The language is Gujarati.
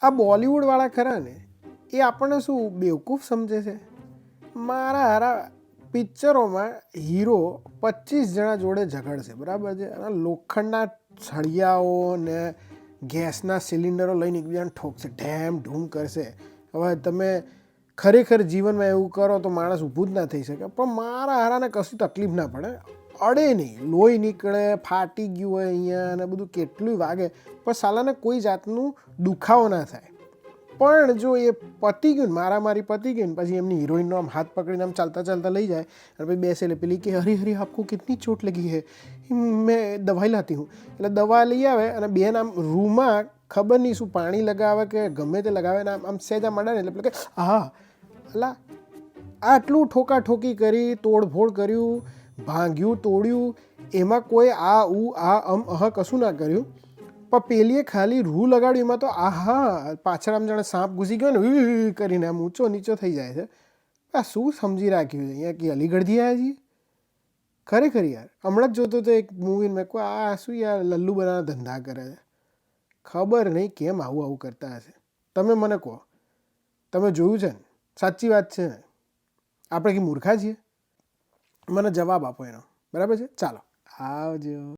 આ બોલિવૂડવાળા ખરા ને એ આપણને શું બેવકૂફ સમજે છે? મારા હારા પિક્ચરોમાં હીરો 25 જણા જોડે ઝઘડશે, બરાબર છે, અને લોખંડના સળિયાઓ ને ગેસના સિલિન્ડરો લઈને એકબીજાને ઠોકશે, ઢેમ ઢૂમ કરશે. હવે તમે ખરેખર જીવનમાં એવું કરો તો માણસ ઊભું જ ના થઈ શકે, પણ મારા હારાને કશું તકલીફ ના પડે, અડે નહીં, લોહી નીકળે, ફાટી ગયું હોય અહીંયા અને બધું કેટલું વાગે, પણ સાલાને કોઈ જાતનું દુખાવો ના થાય. પણ જો એ પતી ગયું, મારામારી પતી ગઈ ને પછી એમની હિરોઈનનો આમ હાથ પકડીને આમ ચાલતા ચાલતા લઈ જાય અને પછી બેસે એટલે પેલી કે હરી હરી આપકો કિતની ચોટ લગી હે, મેં દવાઈ લાતી હું. એટલે દવા લઈ આવે અને બેન આમ રૂમાં ખબર નહીં શું પાણી લગાવે કે ગમે તે લગાવે ને આમ સહેજા મળે ને એટલે પેલા કે હા એટલે આટલું ઠોકાઠોકી કરી, તોડફોડ કર્યું, ભાંગ્યું તોડ્યું, એમાં કોઈ કશું ના કર્યું, પણ પેલીએ ખાલી રૂ લગાડ્યું એમાં તો આહા પાછળ આમ જાણે સાપ ઘૂસી ગયો ને કરીને આમ ઊંચો નીચો થઈ જાય છે. આ શું સમજી રાખ્યું છે અહીંયા કે અલીગઢથી આવ્યા છીએ? ખરેખર યાર, હમણાં જ જોતો તો એક મૂવી, મેં કહું આ શું યાર લલ્લુ બનાવવાના ધંધા કરે છે. ખબર નહીં કેમ આવું આવું કરતા હશે. તમે મને કહો, તમે જોયું છે ને? સાચી વાત છે ને? આપણે કે મૂર્ખા છીએ? મને જવાબ આપો એનો, બરાબર છે? ચાલો આવજો.